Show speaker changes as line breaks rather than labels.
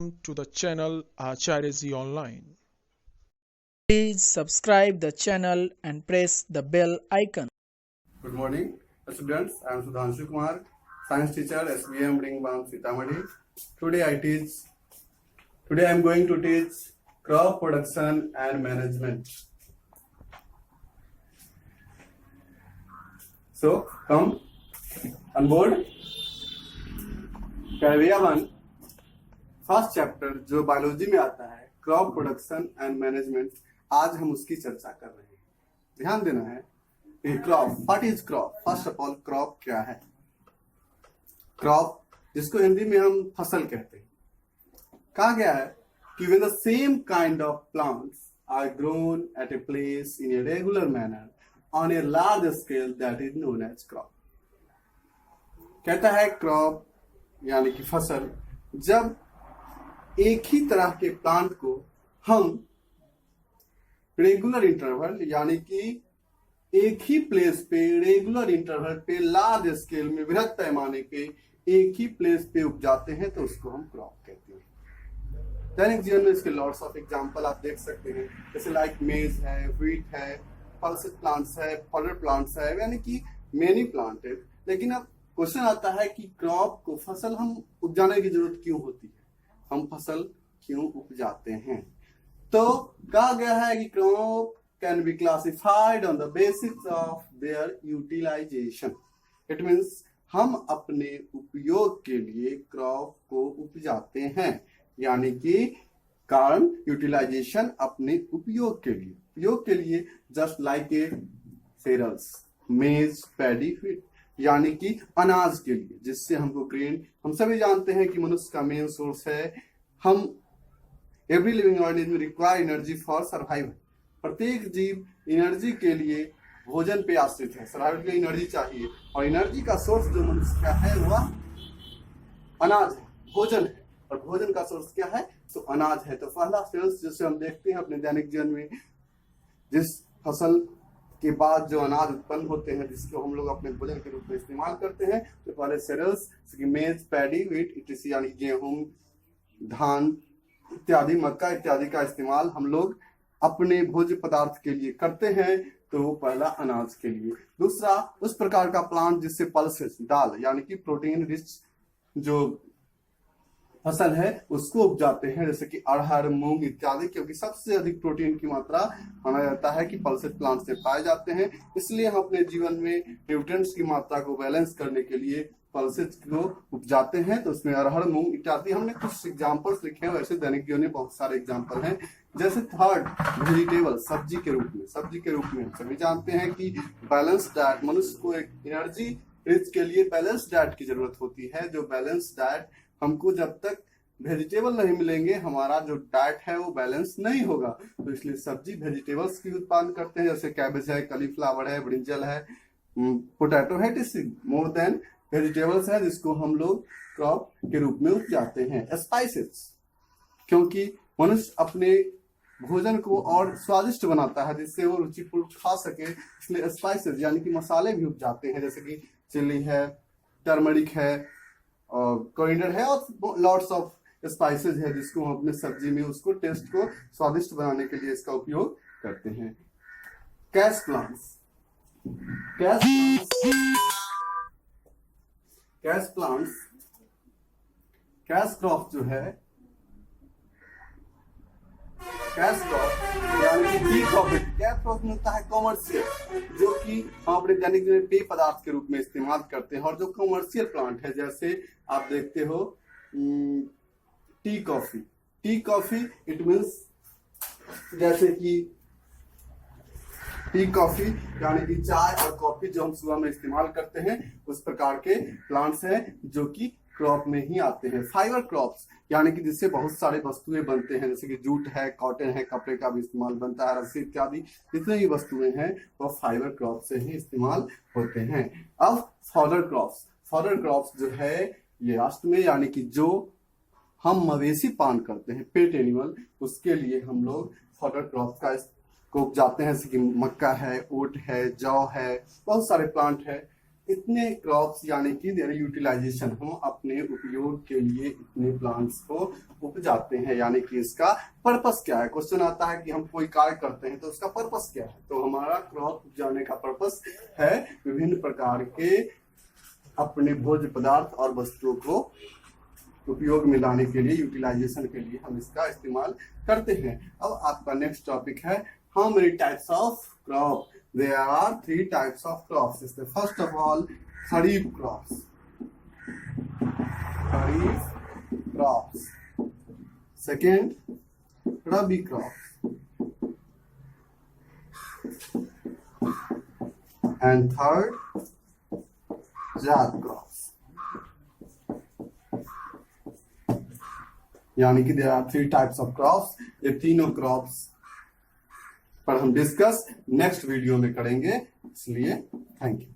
To the channel Acharya Online.
Please subscribe the channel and press the bell icon.
Good morning, students. I am Sudhanshu Kumar, science teacher, SBM Ringbam Sitamarhi. Today I am going to teach crop production and management. So come on board. Career 1, first chapter जो biology में आता है, crop production and management, आज हम उसकी चर्चा कर रहे हैं। ध्यान देना है कि crop, what is crop? First of all, crop क्या है? क्रॉप, जिसको हिंदी में हम फसल कहते हैं, कहा गया है कि when the same kind of plants are grown at a place in a regular manner on a large scale, that is known as crop. कहता है क्रॉप यानी कि फसल, जब एक ही तरह के प्लांट को हम रेगुलर इंटरवल यानी कि एक ही प्लेस पे रेगुलर इंटरवल पे लार्ज स्केल में बृहत पैमाने पे एक ही प्लेस पे उपजाते हैं तो उसको हम क्रॉप कहते हैं। दैनिक जीवन में इसके लॉट्स ऑफ एग्जांपल आप देख सकते हैं, जैसे लाइक मेज है, व्हीट है, पल्सेस प्लांट्स है, फॉडर प्लांट्स है, यानी कि मेनी प्लांट है। लेकिन अब क्वेश्चन आता है कि क्रॉप को, फसल हम उपजाने की जरूरत क्यों होती है, हम फसल क्यों उपजाते हैं? तो कहा गया है कि crop can be classified on the basis of their utilisation. It means हम अपने उपयोग के लिए क्रॉप को उपजाते हैं, यानी कि कारण यूटिलाइजेशन, अपने उपयोग के लिए जस्ट लाइक ए सेरल्स, मेज, पैडी, व्हीट, यानी कि अनाज के लिए, जिससे हमको ग्रेन, हम सभी जानते हैं कि मनुष्य का मेन सोर्स है। हम every living organism require energy for survival. प्रत्येक जीव एनर्जी के लिए भोजन पे आश्रित है, सर्वाइवल के लिए एनर्जी चाहिए, और एनर्जी का सोर्स जो मनुष्य का है वह अनाज है, भोजन है। और भोजन का सोर्स क्या है? तो अनाज है। तो पहला सेल्स जिसे हम देखते हैं अपने दैनिक जीवन में, जिस फसल के बाद जो अनाज उत्पन्न होते हैं जिसको हम लोग अपने भोजन के रूप में इस्तेमाल करते हैं, तो पहले सेरेल्स, मेज, पैडी, व्हीट इत्यादि, यानी गेहूं, धान इत्यादि, मक्का इत्यादि का इस्तेमाल हम लोग अपने भोज्य पदार्थ के लिए करते हैं। तो वो पहला अनाज के लिए। दूसरा, उस प्रकार का प्लांट जिससे पल्सेस, दाल यानी कि प्रोटीन रिच जो फसल है उसको उपजाते हैं, जैसे कि अरहर, मूंग इत्यादि, क्योंकि सबसे अधिक प्रोटीन की मात्रा माना जाता है कि पल्सेस प्लांट से पाए जाते हैं। इसलिए हम अपने जीवन में न्यूट्रिएंट्स की मात्रा को बैलेंस करने के लिए पल्सेस को उपजाते हैं। तो उसमें अरहर, मूंग इत्यादि, हमने कुछ एग्जाम्पल्स लिखे हैं, वैसे दैनिक जीवन में बहुत सारे एग्जाम्पल हैं। जैसे थर्ड, वेजिटेबल, सब्जी के रूप में हम सभी जानते हैं कि बैलेंस डाइट, मनुष्य को एक एनर्जी रिच के लिए बैलेंस डाइट की जरूरत होती है। जो बैलेंस डाइट हमको, जब तक वेजिटेबल नहीं मिलेंगे हमारा जो डाइट है वो बैलेंस नहीं होगा। तो इसलिए सब्जी, वेजिटेबल्स की उत्पादन करते हैं, जैसे कैबेज है, कलीफ्लावर है, ब्रिंजल है, पोटैटो है, मोर देन वेजिटेबल्स है, जिसको हम लोग क्रॉप के रूप में उपजाते हैं। स्पाइसेस, क्योंकि मनुष्य अपने भोजन को और स्वादिष्ट बनाता है जिससे वो रुचिपूर्ण खा सके, इसलिए स्पाइसेस यानी कि मसाले भी उपजाते हैं, जैसे कि चिली है, टर्मरिक है, और कोरिएंडर है, और लॉट्स ऑफ स्पाइसेस है जिसको हम अपने सब्जी में उसको टेस्ट को स्वादिष्ट बनाने के लिए इसका उपयोग करते हैं। कैश प्लांट्स, कैश क्रॉप जो है, कैश क्रॉप यानी कि टी कॉफी, कैश क्रॉप मिलता है कॉमर्शियल, जो कि हम अपने दैनिक जीवन में पेय पदार्थ के रूप में इस्तेमाल करते हैं। और जो कॉमर्शियल प्लांट है, जैसे आप देखते हो टी कॉफी, इट मीन्स जैसे कि टी कॉफी यानी कि चाय और कॉफी जो हम सुबह में इस्तेमाल करते हैं, उस प्रकार के प्लांट्स हैं जो कि क्रॉप में ही आते हैं। फाइबर क्रॉप्स यानी कि जिससे बहुत सारे वस्तुएं बनते हैं, जैसे कि जूट है, कॉटन है, कपड़े का भी इस्तेमाल बनता है, रस्सी इत्यादि, जितने भी वस्तुएं हैं वो फाइबर क्रॉप से ही इस्तेमाल होते हैं। अब फॉडर क्रॉप्स जो है ये राष्ट्र में, यानी कि जो हम मवेशी पालन करते हैं, पेट एनिमल, उसके लिए हम लोग फॉडर क्रॉप को उपजाते हैं, जैसे कि मक्का है, ओट है, जौ है, बहुत सारे प्लांट है। इतने क्रॉप्स यानी कि देयर यूटिलाइजेशन, हम अपने उपयोग के लिए इतने प्लांट्स को उपजाते हैं, यानी कि इसका पर्पस क्या है। क्वेश्चन आता है कि हम कोई कार्य करते हैं तो उसका पर्पस क्या है। तो हमारा क्रॉप उपजाने का पर्पस है विभिन्न प्रकार के अपने भोज्य पदार्थ और वस्तुओं को उपयोग में लाने के लिए, यूटिलाइजेशन के लिए हम इसका इस्तेमाल करते हैं। अब आपका नेक्स्ट टॉपिक है how many types of crop. There are 3 types of crops. First of all, kharif crops. Kharif crops. Second, rabi crops. And third, zaid crops. यानी कि there are 3 types of crops. ये तीनों crops पर हम discuss next video में करेंगे, इसलिए thank you.